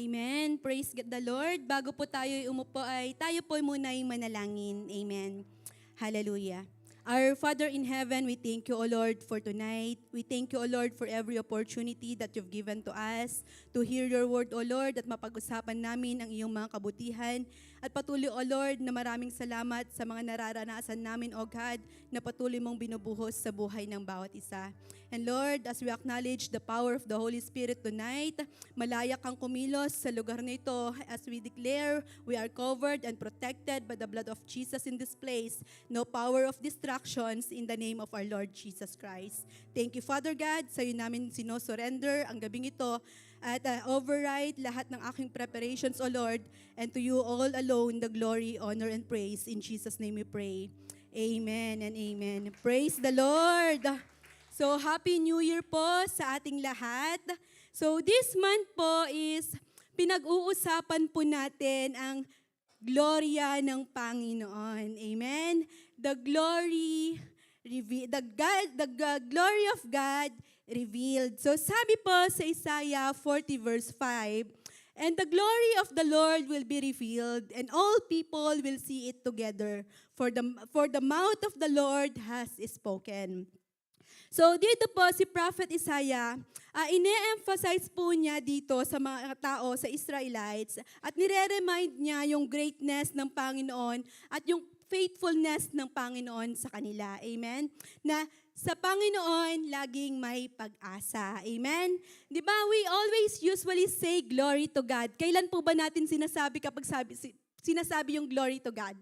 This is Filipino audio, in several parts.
Amen. Praise God the Lord. Bago po tayo umupo ay tayo po muna yung manalangin. Amen. Hallelujah. Our Father in heaven, we thank you, O Lord, for tonight. We thank you, O Lord, for every opportunity that you've given to us to hear your word, O Lord, at mapag-usapan namin ang iyong mga kabutihan. At patuloy, O Lord, na maraming salamat sa mga nararanasan namin, O God, na patuloy mong binubuhos sa buhay ng bawat isa. And Lord, as we acknowledge the power of the Holy Spirit tonight, malaya kang kumilos sa lugar na ito as we declare we are covered and protected by the blood of Jesus in this place. No power of distractions in the name of our Lord Jesus Christ. Thank you, Father God. Sa iyo namin sino-surrender ang gabing ito at override lahat ng aking preparations, O Lord, and to you all alone the glory, honor, and praise. In Jesus' name we pray. Amen and amen. Praise the Lord. So, Happy New Year po sa ating lahat. So, this month po is pinag-uusapan po natin ang gloria ng Panginoon. Amen? The glory of God revealed. So, sabi po sa Isaiah 40 verse 5, "And the glory of the Lord will be revealed, and all people will see it together, for the mouth of the Lord has spoken." So dito po si Prophet Isaiah, ine-emphasize po niya dito sa mga tao, sa Israelites, at nire-remind niya yung greatness ng Panginoon at yung faithfulness ng Panginoon sa kanila. Amen? Na sa Panginoon, laging may pag-asa. Amen? Di ba, we always usually say glory to God. Kailan po ba natin sinasabi kapag sinasabi yung glory to God?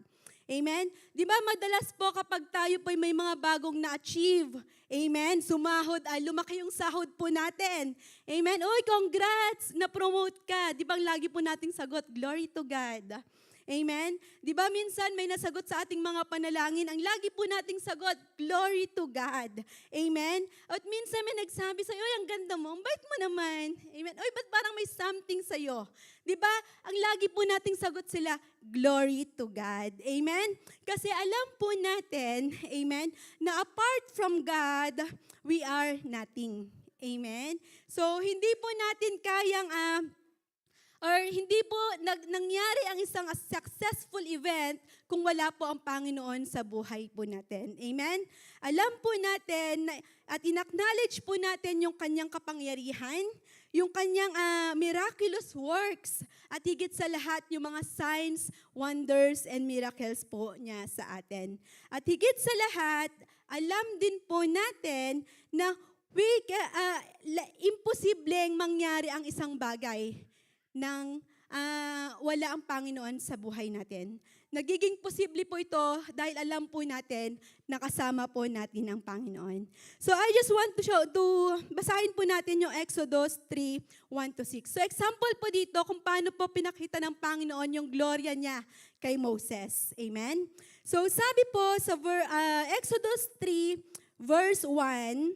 Amen? Di ba madalas po kapag tayo po may mga bagong na-achieve, amen, sumahod, lumaki yung sahod po natin. Amen? Oy, congrats, na-promote ka. Di ba lagi po nating sagot, glory to God. Amen? Di ba minsan may nasagot sa ating mga panalangin, ang lagi po nating sagot, glory to God. Amen? At minsan may nagsabi sa'yo, ang ganda mo, ang bait mo naman. Amen? Oy, ba't parang may something sa'yo? Di ba? Ang lagi po nating sagot sila, glory to God. Amen? Kasi alam po natin, amen, na apart from God, we are nothing. Amen? So, hindi po natin kayang hindi po nangyari ang isang successful event kung wala po ang Panginoon sa buhay po natin. Amen? Alam po natin at in-acknowledge po natin yung kanyang kapangyarihan, yung kanyang miraculous works, at higit sa lahat yung mga signs, wonders, and miracles po niya sa atin. At higit sa lahat, alam din po natin na imposibleng mangyari ang isang bagay nang wala ang Panginoon sa buhay natin. Nagiging posible po ito dahil alam po natin na kasama po natin ang Panginoon. So I just want to basahin po natin yung Exodus 3, 1-6. So example po dito kung paano po pinakita ng Panginoon yung gloria niya kay Moses. Amen? So sabi po sa Exodus 3, verse 1,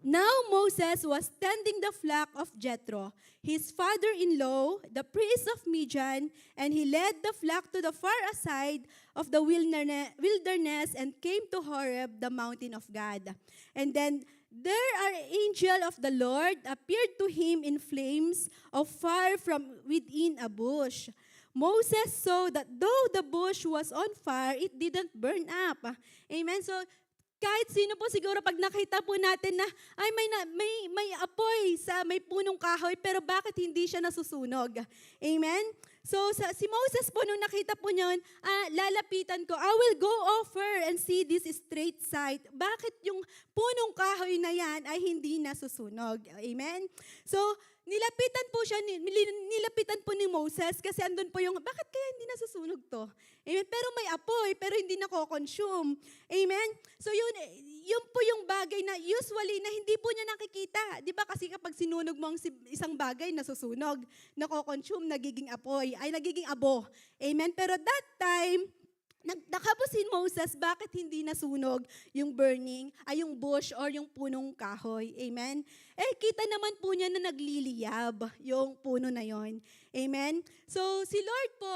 "Now Moses was tending the flock of Jethro, his father-in-law, the priest of Midian, and he led the flock to the far aside of the wilderness and came to Horeb, the mountain of God. And then there an angel of the Lord appeared to him in flames of fire from within a bush. Moses saw that though the bush was on fire, it didn't burn up." Amen? So, kahit sino po siguro pag nakita po natin na ay may apoy sa may punong kahoy pero bakit hindi siya nasusunog? Amen? So si Moses po nung nakita po niyon, lalapitan ko, I will go over and see this straight side. Bakit yung punong kahoy na yan ay hindi nasusunog? Amen? So nilapitan po ni Moses kasi andun po yung, bakit kaya hindi nasusunog to? Amen? Pero may apoy, pero hindi nako-consume. Amen? So yun po yung bagay na usually na hindi po niya nakikita. Di ba kasi kapag sinunog mo ang isang bagay, nasusunog, nako-consume, nagiging apoy, ay nagiging abo. Amen? Pero that time, Nagtaka po si Moses, bakit hindi nasunog yung yung bush or yung punong kahoy? Amen? Kita naman po niya na nagliliyab yung puno na yon. Amen? So, si Lord po,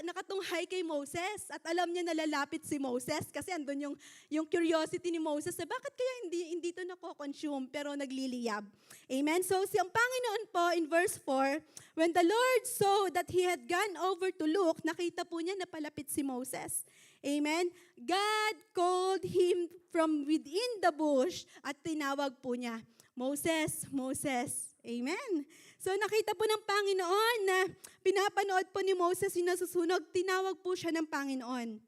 nakatunghay kay Moses at alam niya nalalapit si Moses kasi andun yung curiosity ni Moses na bakit kaya hindi ito nako-consume pero nagliliyab. Amen? So, ang Panginoon po in verse 4, when the Lord saw that he had gone over to look, nakita po niya na palapit si Moses. Amen? God called him from within the bush at tinawag po niya, Moses, Moses. Amen? So nakita po ng Panginoon na pinapanood po ni Moses yung nasusunog, tinawag po siya ng Panginoon.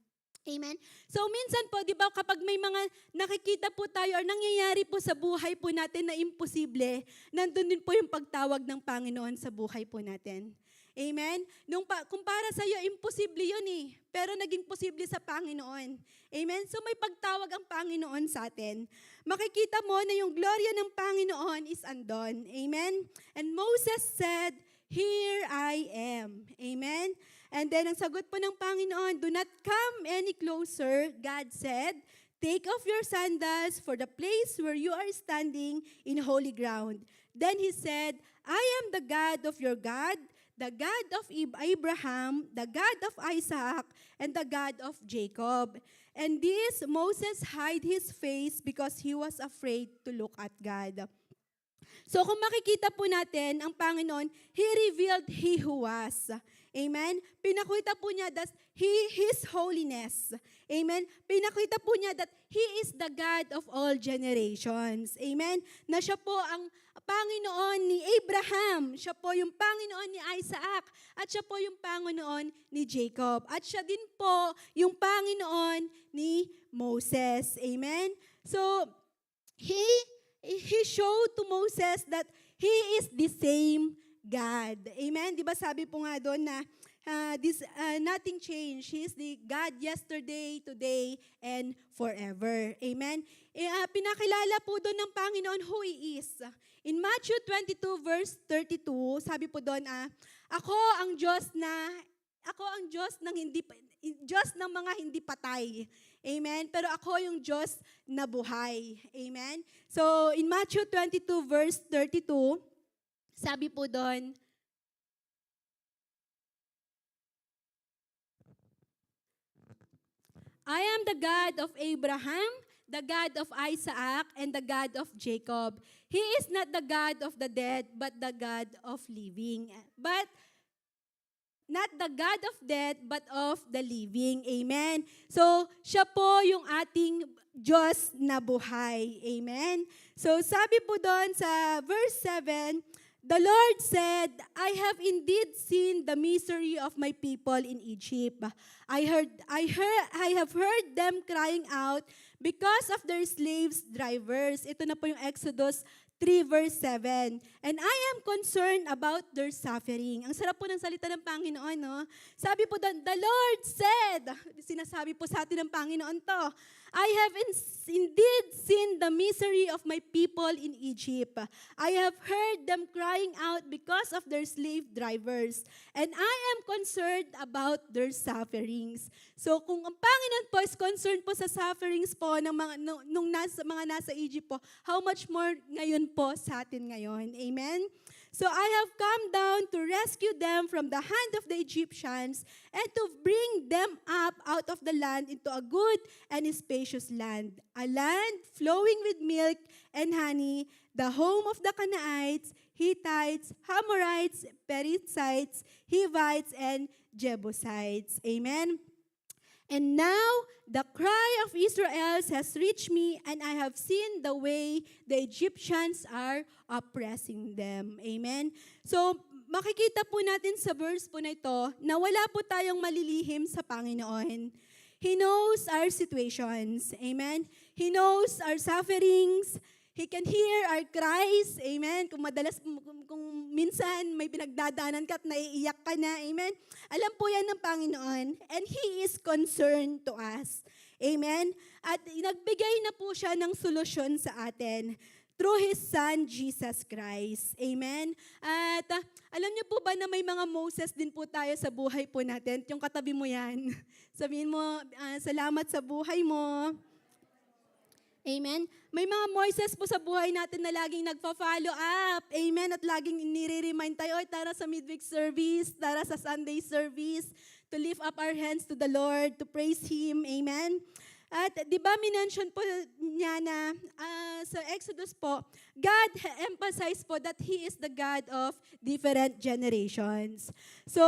Amen? So minsan po, di ba, kapag may mga nakikita po tayo or nangyayari po sa buhay po natin na imposible, nandun din po yung pagtawag ng Panginoon sa buhay po natin. Amen? Kung para sa iyo, imposible yun eh. Pero naging posible sa Panginoon. Amen? So may pagtawag ang Panginoon sa atin. Makikita mo na yung gloria ng Panginoon is andon. Amen? And Moses said, "Here I am." Amen? And then ang sagot po ng Panginoon, "Do not come any closer," God said. "Take off your sandals, for the place where you are standing in holy ground." Then he said, "I am the God of your God, the God of Abraham, the God of Isaac, and the God of Jacob." And this, Moses hid his face because he was afraid to look at God. So kung makikita po natin, ang Panginoon, He revealed He who was. Amen? Pinakita po niya that His holiness. Amen? Pinakita po niya that He is the God of all generations. Amen? Na siya po ang Panginoon ni Abraham. Siya po yung Panginoon ni Isaac. At siya po yung Panginoon ni Jacob. At siya din po yung Panginoon ni Moses. Amen? So, He showed to Moses that He is the same God. Amen? Di ba sabi po nga doon na nothing changed. He is the God yesterday, today, and forever. Amen? Pinakilala po doon ng Panginoon who He is. In Matthew 22 verse 32, sabi po doon, Ako ang Diyos ng mga hindi patay. Amen? Pero ako yung Diyos na buhay. Amen? So, in Matthew 22 verse 32, sabi po doon, I am the God of Abraham, the God of Isaac, and the God of Jacob. He is not the God of the dead, but the God of living. But not the God of death, but of the living. Amen? So, siya po yung ating Diyos na buhay. Amen? So, sabi po doon sa verse 7, the Lord said, I have indeed seen the misery of my people in Egypt. I have heard them crying out because of their slaves, drivers. Ito na po yung Exodus 3 verse 7. And I am concerned about their suffering. Ang sarap po ng salita ng Panginoon, no? Sabi po doon, the Lord said, sinasabi po sa atin ng Panginoon to, I have indeed seen the misery of my people in Egypt. I have heard them crying out because of their slave drivers. And I am concerned about their sufferings. So kung ang Panginoon po is concerned po sa sufferings po ng mga nasa Egypt po, how much more ngayon po sa atin ngayon. Amen? So I have come down to rescue them from the hand of the Egyptians and to bring them up out of the land into a good and spacious land, a land flowing with milk and honey, the home of the Canaanites, Hittites, Amorites, Perizzites, Hivites, and Jebusites. Amen? And now the cry of Israel has reached me, and I have seen the way the Egyptians are oppressing them. Amen? So, makikita po natin sa verse po na ito na wala po tayong malilihim sa Panginoon. He knows our situations. Amen? He knows our sufferings. He can hear our cries. Amen? Kung minsan may pinagdadaanan ka at naiiyak ka na. Amen? Alam po yan ng Panginoon. And He is concerned to us. Amen? At nagbigay na po siya ng solusyon sa atin. through His Son, Jesus Christ. Amen? At alam niyo po ba na may mga Moses din po tayo sa buhay po natin? Yung katabi mo yan. Sabihin mo, salamat sa buhay mo. Amen? May mga Moises po sa buhay natin na laging nagpa-follow up. Amen? At laging nire-remind tayo, tara sa midweek service, tara sa Sunday service, to lift up our hands to the Lord, to praise Him. Amen? At di ba minention po niya na sa Exodus po, God emphasized po that He is the God of different generations. So,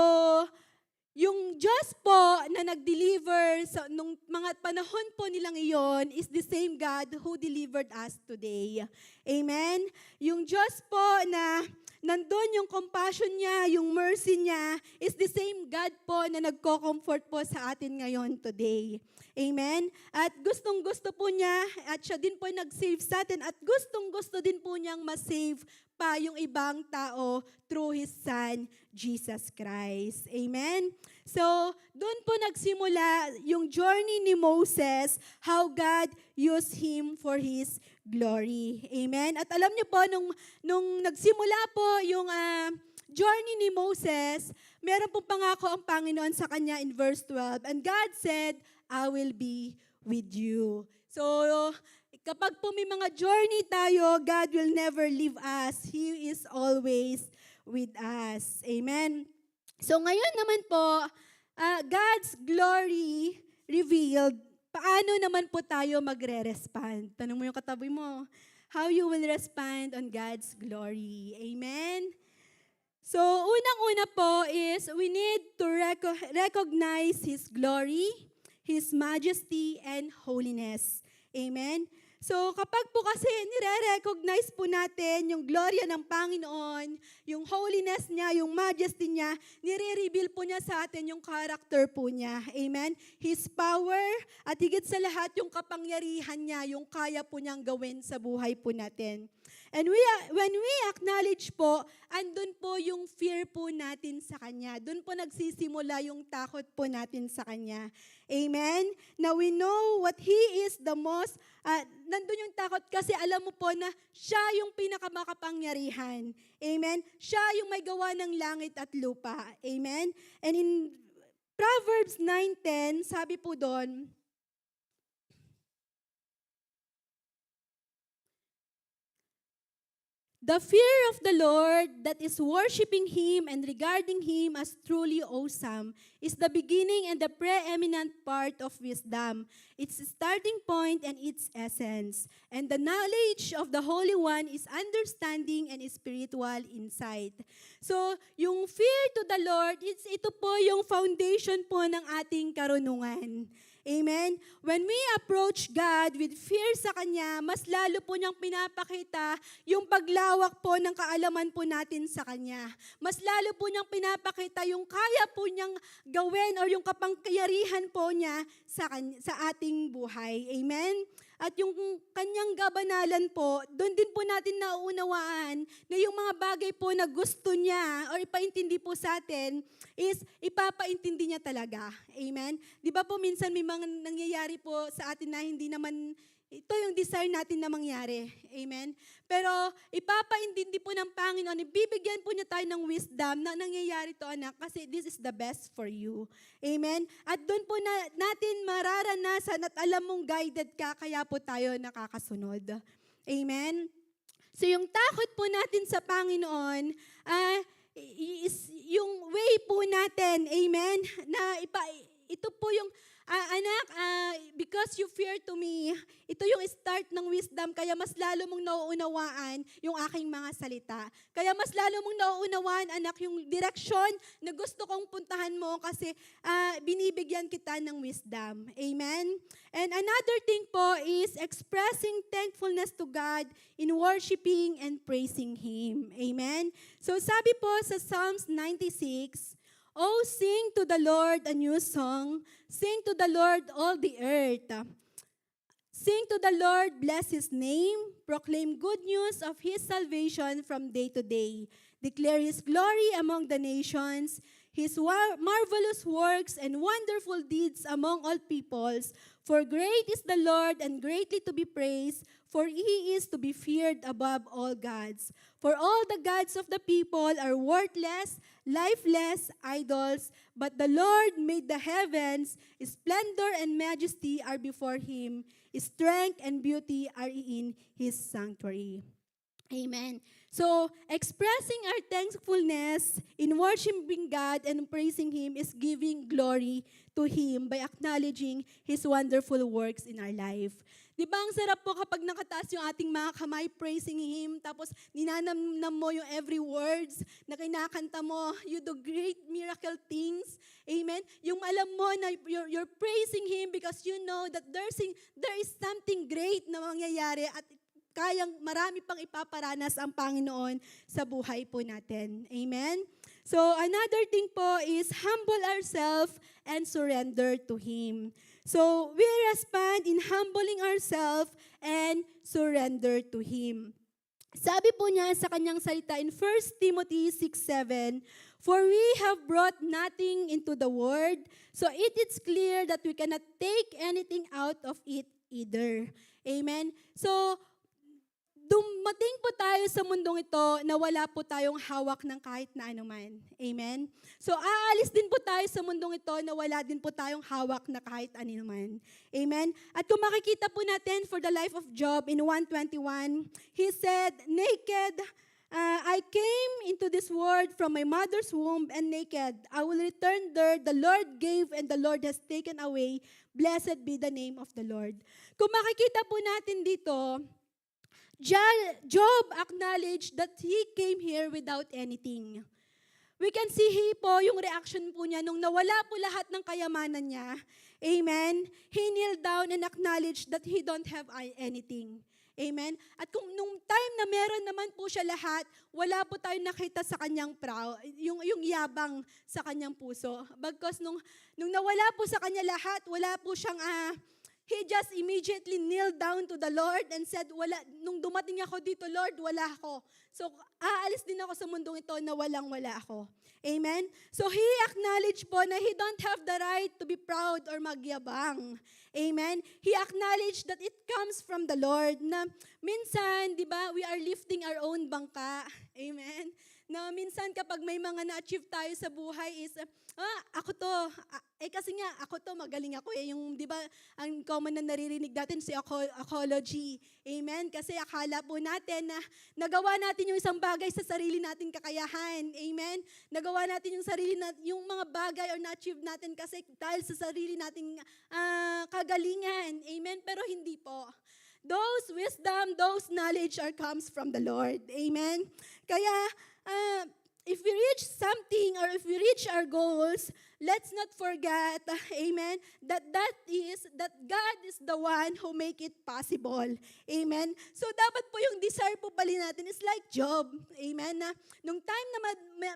yung Diyos po na nag-deliver nung mga panahon po nilang iyon is the same God who delivered us today. Amen? Yung Diyos po na nandun yung compassion niya, yung mercy niya, is the same God po na nagko-comfort po sa atin ngayon today. Amen? At gustong-gusto po niya, at siya din po nag-save sa atin, at gustong-gusto din po niyang ma-save pa yung ibang tao through His Son, Jesus Christ. Amen? So, doon po nagsimula yung journey ni Moses, how God used him for His glory. Amen? At alam niyo po, nung nagsimula po yung journey ni Moses, meron pong pangako ang Panginoon sa kanya in verse 12. And God said, I will be with you. So, kapag po may mga journey tayo, God will never leave us. He is always with us. Amen? So ngayon naman po, God's glory revealed, paano naman po tayo magre-respond? Tanong mo yung katabi mo, how you will respond on God's glory. Amen? So unang-una po is we need to recognize His glory, His majesty, and holiness. Amen? So kapag po kasi nire-recognize po natin yung gloria ng Panginoon, yung holiness niya, yung majesty niya, nire-reveal po niya sa atin yung character po niya. Amen? His power at higit sa lahat yung kapangyarihan niya, yung kaya po niyang gawin sa buhay po natin. And when we acknowledge po, andun po yung fear po natin sa Kanya. Doon po nagsisimula yung takot po natin sa Kanya. Amen? Now we know what He is the most, nandun yung takot kasi alam mo po na siya yung pinakamakapangyarihan. Amen? Siya yung may gawa ng langit at lupa. Amen? And in Proverbs 9:10, sabi po doon, the fear of the Lord that is worshiping Him and regarding Him as truly awesome is the beginning and the preeminent part of wisdom, its starting point and its essence. And the knowledge of the Holy One is understanding and spiritual insight. So, yung fear to the Lord, ito po yung foundation po ng ating karunungan. Amen? When we approach God with fear sa Kanya, mas lalo po niyang pinapakita yung paglawak po ng kaalaman po natin sa Kanya. Mas lalo po niyang pinapakita yung kaya po niyang gawin or yung kapangyarihan po niya sa ating buhay. Amen? At yung Kanyang gabanalan po, doon din po natin nauunawaan na yung mga bagay po na gusto niya or ipaintindi po sa atin is ipapaintindi niya talaga. Amen? Di ba po minsan may mga nangyayari po sa atin na hindi naman ito yung desire natin na mangyari. Amen? Pero ipapaintindi po ng Panginoon, ibibigyan po niya tayo ng wisdom na nangyayari to anak kasi this is the best for you. Amen? At doon po natin mararanasan at alam mong guided ka, kaya po tayo nakakasunod. Amen? So yung takot po natin sa Panginoon, is yung way po natin, amen, na ito po yung anak, because you fear to me, ito yung start ng wisdom, kaya mas lalo mong nauunawaan yung aking mga salita. Kaya mas lalo mong nauunawaan, anak, yung direksyon na gusto kong puntahan mo kasi binibigyan kita ng wisdom. Amen? And another thing po is expressing thankfulness to God in worshiping and praising Him. Amen? So sabi po sa Psalms 96, oh, sing to the Lord a new song. Sing to the Lord all the earth. Sing to the Lord, bless His name. Proclaim good news of His salvation from day to day. Declare His glory among the nations, His marvelous works and wonderful deeds among all peoples. For great is the Lord and greatly to be praised, for He is to be feared above all gods. For all the gods of the people are worthless, lifeless idols, but the Lord made the heavens. Splendor and majesty are before Him. Strength and beauty are in His sanctuary. Amen. So, expressing our thankfulness in worshiping God and praising Him is giving glory to Him by acknowledging His wonderful works in our life. Di ba ang sarap po kapag nakataas yung ating mga kamay praising Him, tapos ninanamnam mo yung every words na kinakanta mo, you do great miracle things. Amen? Yung alam mo na you're praising Him because you know that there is something great na mangyayari at kayang marami pang ipaparanas ang Panginoon sa buhay po natin. Amen? So, another thing po is humble ourselves and surrender to Him. So, we respond in humbling ourselves and surrender to Him. Sabi po niya sa kanyang salita in 1 Timothy 6:7, "For we have brought nothing into the world, so it is clear that we cannot take anything out of it either." Amen? So, dumating po tayo sa mundong ito na wala po tayong hawak ng kahit na anuman. Amen? So, aalis din po tayo sa mundong ito na wala din po tayong hawak na kahit anuman. Amen? At kung makikita po natin for the life of Job in 1:21, he said, "Naked, I came into this world from my mother's womb, and naked I will return there. The Lord gave and the Lord has taken away. Blessed be the name of the Lord." Kung makikita po natin dito, Job acknowledged that he came here without anything. We can see yung reaction po niya nung nawala po lahat ng kayamanan niya. Amen? He kneeled down and acknowledged that he don't have anything. Amen? At kung nung time na meron naman po siya lahat, wala po tayong nakita sa kanyang proud, yung yabang sa kanyang puso. Bagkus nung nawala po sa kanya lahat, wala po siyang he just immediately kneeled down to the Lord and said, nung dumating ako dito, Lord, wala ako. So, aalis din ako sa mundong ito na walang-wala ako. Amen? So, he acknowledged po na he don't have the right to be proud or magyabang. Amen? He acknowledged that it comes from the Lord na minsan, di ba, we are lifting our own bangka. Amen? Na minsan kapag may mga na-achieve tayo sa buhay is, ako to. Kasi nga, ako to, magaling ako. Yung, di ba, ang common na naririnig natin si apology. Amen? Kasi akala po natin na nagawa natin yung isang bagay sa sarili nating kakayahan. Amen? Nagawa natin yung mga bagay or na-achieve natin kasi dahil sa sarili nating kagalingan. Amen? Pero hindi po. Those wisdom, those knowledge comes from the Lord. Amen? Kaya, if we reach something or if we reach our goals, let's not forget, amen, that God is the one who make it possible. Amen? So, dapat po yung desire po pali natin is like Job. Amen? Na, nung time na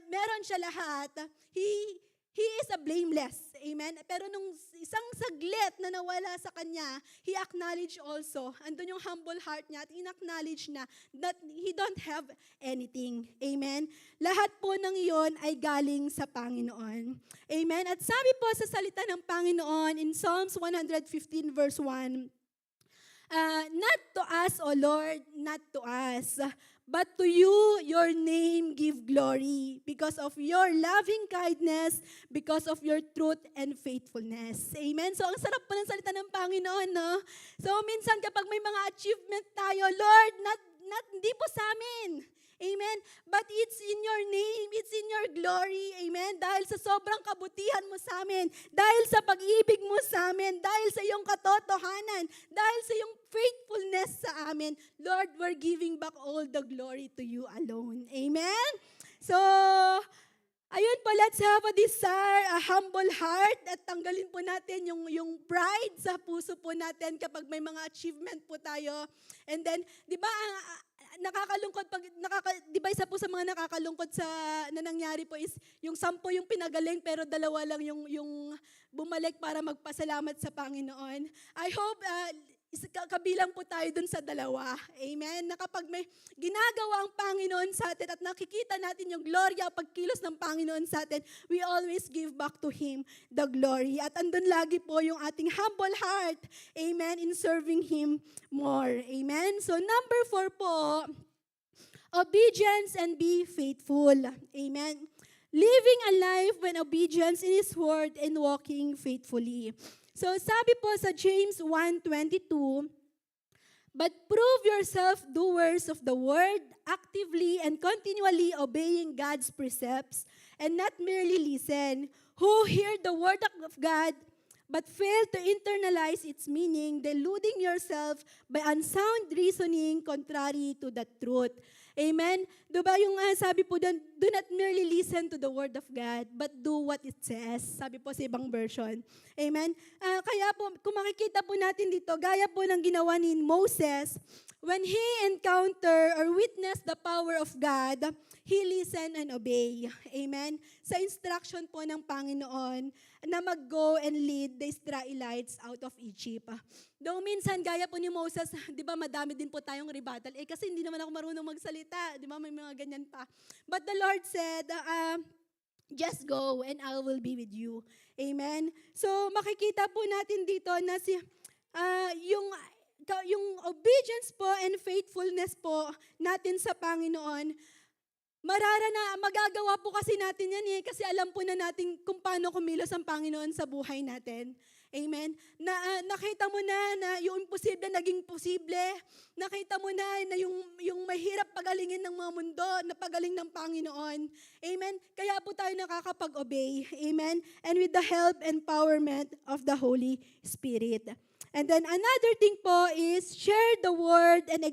meron siya lahat, he is a blameless. Amen? Pero nung isang saglit na nawala sa kanya, he acknowledged also, andun yung humble heart niya at in-acknowledge na that he don't have anything. Amen? Lahat po ng iyon ay galing sa Panginoon. Amen? At sabi po sa salita ng Panginoon in Psalms 115 verse 1, "Not to us, O Lord, not to us, but to you, your name give glory because of your loving kindness, because of your truth and faithfulness." Amen? So, ang sarap po ng salita ng Panginoon, no? So, minsan kapag may mga achievement tayo, Lord, hindi po sa amin. Amen? But it's in your name, it's in your glory. Amen? Dahil sa sobrang kabutihan mo sa amin, dahil sa pag-ibig mo sa amin, dahil sa iyong katotohanan, dahil sa iyong faithfulness sa amin, Lord, we're giving back all the glory to you alone. Amen? So, ayun po, let's have a desire, a humble heart, at tanggalin po natin yung pride sa puso po natin kapag may mga achievement po tayo. And then, di ba, nakakalungkot di ba isa po sa mga nakakalungkot na nangyari po is yung 10 yung pinagaling pero 2 lang yung bumalik para magpasalamat sa Panginoon. I hope kabilang po tayo dun sa dalawa. Amen? Na kapag may ginagawa ang Panginoon sa atin at nakikita natin yung gloria, pagkilos ng Panginoon sa atin, we always give back to Him the glory. At andun lagi po yung ating humble heart, amen, in serving Him more. Amen? So number 4 po, obedience and be faithful. Amen? Living a life when obedience in His word and walking faithfully. So sabi po sa James 1:22, but prove yourself doers of the word, actively and continually obeying God's precepts, and not merely listen, who hear the word of God, but fail to internalize its meaning, deluding yourself by unsound reasoning contrary to the truth. Amen? Diba yung sabi po doon, do not merely listen to the word of God, but do what it says. Sabi po sa ibang version. Amen? Kaya po, kung makikita po natin dito, gaya po ng ginawa ni Moses, when he encounter or witness the power of God, he listen and obey. Amen? Sa instruction po ng Panginoon na mag-go and lead the Israelites out of Egypt. Though minsan, gaya po ni Moses, di ba madami din po tayong rebuttal. Kasi hindi naman ako marunong magsalita. Di ba may mga ganyan pa. But the Lord said, just go and I will be with you. Amen? So makikita po natin dito na yung obedience po and faithfulness po natin sa Panginoon, magagawa po kasi natin yan kasi alam po na natin kung paano kumilos ang Panginoon sa buhay natin. Amen? Nakita mo na yung imposible naging posible. Nakita mo na yung mahirap pagalingin ng mga mundo, na pagaling ng Panginoon. Amen? Kaya po tayo nakakapag-obey. Amen? And with the help and empowerment of the Holy Spirit. And then another thing po is share the word and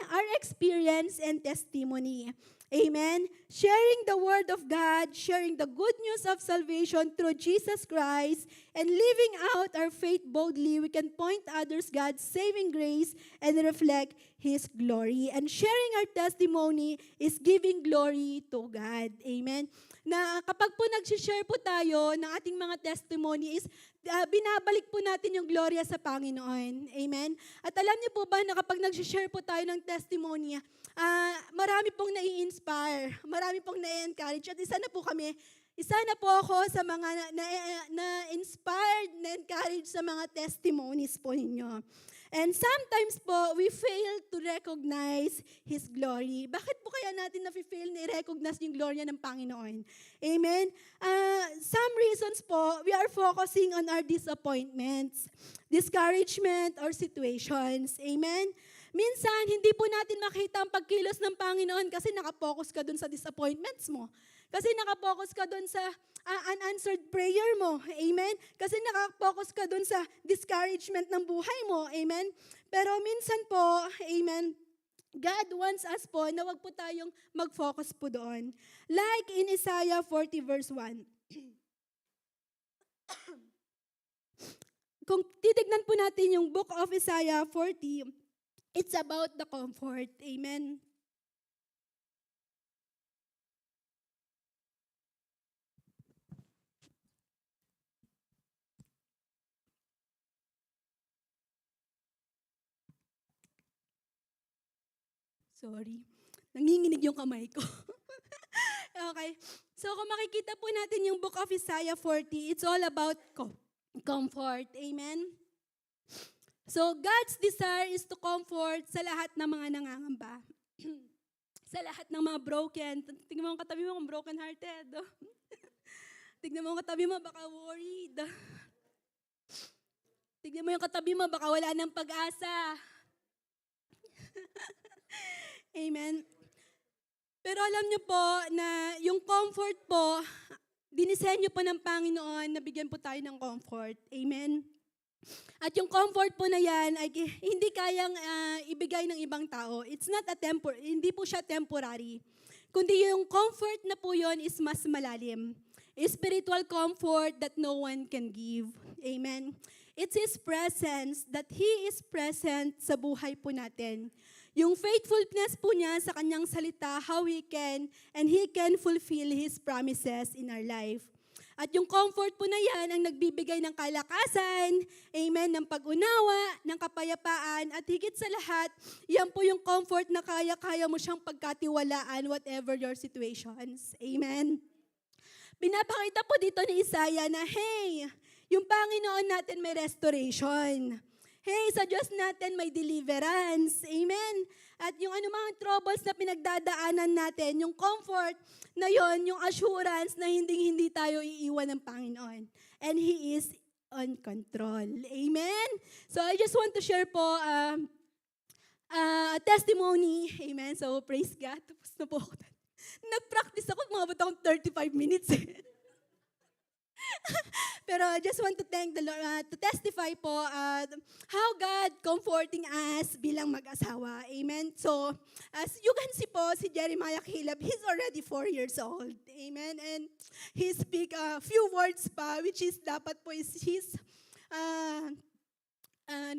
our experience and testimony. Amen? Sharing the word of God, sharing the good news of salvation through Jesus Christ, and living out our faith boldly, we can point others God's saving grace and reflect His glory. And sharing our testimony is giving glory to God. Amen? Na kapag po nag-share po tayo ng ating mga testimony is binabalik po natin yung gloria sa Panginoon. Amen? At alam niyo po ba na kapag nag-share po tayo ng testimony, marami pong nai-inspire, marami pong nai-encourage. At isa na po ako sa mga na-inspired, na-encourage sa mga testimonies po ninyo. And sometimes po, we fail to recognize His glory. Bakit po kaya natin na-fail na i-recognize yung glory ng Panginoon? Amen? Some reasons po, we are focusing on our disappointments, discouragement, or situations. Amen? Minsan, hindi po natin makita ang pagkilos ng Panginoon kasi nakapokus ka dun sa disappointments mo. Kasi nakapokus ka dun sa unanswered prayer mo. Amen? Kasi nakapokus ka dun sa discouragement ng buhay mo. Amen? Pero minsan po, amen, God wants us po na wag po tayong mag-focus po doon. Like in Isaiah 40 verse 1. Kung titignan po natin yung book of Isaiah 40, it's about the comfort. Amen? Sorry. Nanginginig yung kamay ko. Okay. So kung makikita po natin yung book of Isaiah 40, it's all about comfort. Amen? So God's desire is to comfort sa lahat ng mga nangangamba. Sa lahat ng mga broken. Tingnan mo ang katabi mo kung broken-hearted. Tingnan mo ang katabi mo, baka worried. Tingnan mo yung katabi mo, baka wala ng pag-asa. Amen. Pero alam niyo po na yung comfort po, dinisenyo po ng Panginoon na bigyan po tayo ng comfort. Amen. At yung comfort po na yan ay hindi kayang ibigay ng ibang tao. It's not hindi po siya temporary. Kundi yung comfort na po yon is mas malalim. Spiritual comfort that no one can give. Amen. It's His presence, that He is present sa buhay po natin. Yung faithfulness po niya sa kanyang salita, how He can fulfill His promises in our life. At yung comfort po na yan ang nagbibigay ng kalakasan, amen, ng pag-unawa, ng kapayapaan, at higit sa lahat, yan po yung comfort na kaya-kaya mo siyang pagkatiwalaan whatever your situations. Amen. Pinapakita po dito ni Isaiah na, hey, yung Panginoon natin may restoration. Hey, sa Diyos natin may deliverance. Amen. At yung anumang troubles na pinagdadaanan natin, yung comfort na yon, yung assurance na hindi tayo iiwan ng Panginoon. And He is on control. Amen. So I just want to share po a testimony. Amen. So praise God. Tapos na po ako. Nag-practice ako, umabot akong 35 minutes. Pero I just want to thank the Lord, to testify po how God comforting us bilang mag-asawa. Amen. So, as you can see po, si Jeremiah Caleb, he's already 4 years old. Amen. And he speak a few words pa, which is dapat po is his,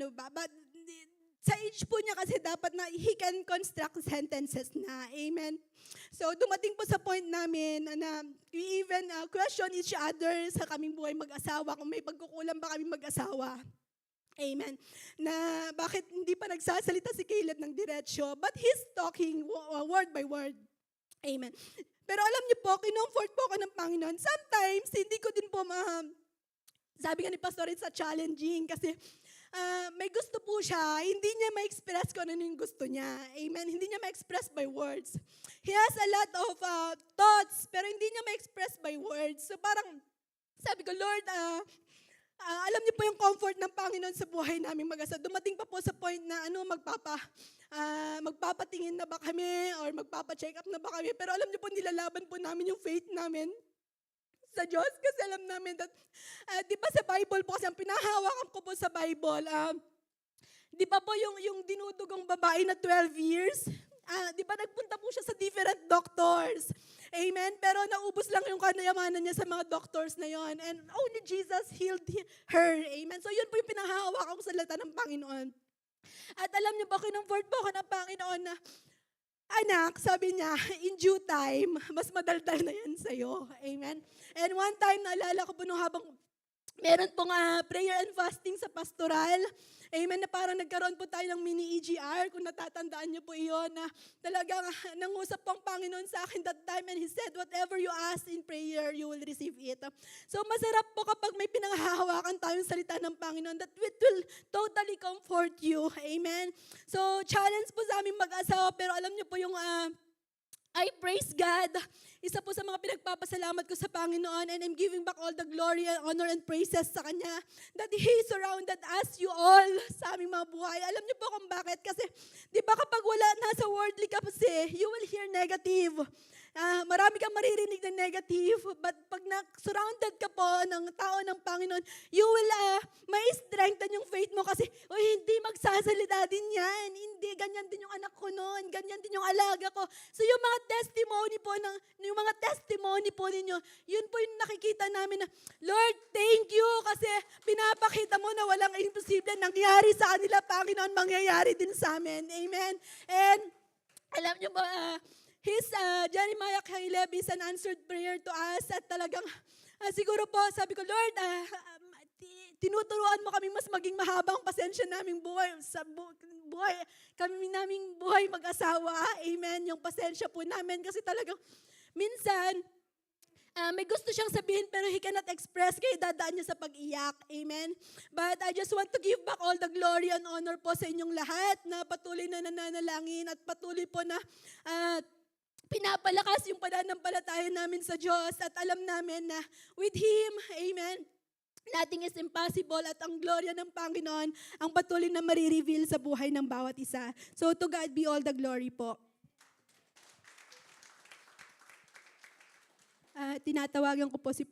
but sa age po niya kasi dapat na he can construct sentences na. Amen. So dumating po sa point namin na we even question each other sa kaming buhay mag-asawa kung may pagkukulang ba kami mag-asawa. Amen. Na bakit hindi pa nagsasalita si Caleb ng diretsyo, but he's talking word by word. Amen. Pero alam niyo po, kinomfort po ako ng Panginoon. Sometimes, hindi ko din po sabi nga ni Pastor, it's a challenging kasi may gusto po siya, hindi niya ma-express kung ano yung gusto niya. Amen. Hindi niya ma-express by words. He has a lot of thoughts, pero hindi niya ma-express by words. So parang, sabi ko, Lord, alam niyo po yung comfort ng Panginoon sa buhay namin mag-asa. Dumating pa po sa point na magpapatingin na ba kami or magpapa-check up na ba kami. Pero alam niyo po, nilalaban po namin yung faith namin sa Diyos kasi alam namin that, di ba sa Bible po, kasi ang pinahawakan ko po sa Bible, di ba po yung dinudugong babae na 12 years, di ba nagpunta po siya sa different doctors, amen, pero naubos lang yung kayamanan niya sa mga doctors na yon, and only Jesus healed her, amen. So yun po yung pinahawakan ko sa salita ng Panginoon. At alam niyo ba, kinumfort po ako ng Panginoon na, anak, sabi niya, in due time, mas madaldal na yan sa'yo. Amen. And one time, naalala ko po nung habang meron pong prayer and fasting sa pastoral. Amen, na parang nagkaroon po tayo ng mini EGR, kung natatandaan niyo po iyon, na talagang nangusap po ang Panginoon sa akin that time, and He said, whatever you ask in prayer, you will receive it. So masarap po kapag may pinanghahawakan tayong salita ng Panginoon, that it will totally comfort you. Amen. So challenge po sa aming mag-asawa, pero alam niyo po yung I praise God. Isa po sa mga pinagpapasalamat ko sa Panginoon, and I'm giving back all the glory and honor and praises sa Kanya that He surrounded us, you all, sa aming mga buhay. Alam niyo po kung bakit? Kasi, di ba kapag wala, nasa worldly ka kasi, you will hear negative. Marami kang maririnig na negative, but pag surrounded ka po ng tao ng Panginoon, you will ma-strengthen yung faith mo kasi, hindi magsasalita din yan. Hindi, ganyan din yung anak ko noon, ganyan din yung alaga ko. So yung mga testimony po ninyo, yun po yung nakikita namin na, Lord, thank you kasi pinapakita mo na walang imposible nangyari sa kanila, Panginoon, mangyayari din sa amin. Amen. And alam niyo ba, Jeremiah Caleb is an answered prayer to us at talagang siguro po sabi ko, Lord, tinuturuan mo kami mas maging mahabang pasensya naming buhay, kami naming buhay mag-asawa. Amen. Yung pasensya po namin kasi talagang minsan, may gusto siyang sabihin pero he cannot express kaya dadaan niya sa pag-iyak. Amen. But I just want to give back all the glory and honor po sa inyong lahat na patuloy na nananalangin at patuloy po na pinapalakas yung pananampalataya namin sa Diyos at alam namin na with Him, amen, nothing is impossible at ang gloria ng Panginoon ang patuloy na marireveal sa buhay ng bawat isa. So to God be all the glory po. Tinatawagan ko po si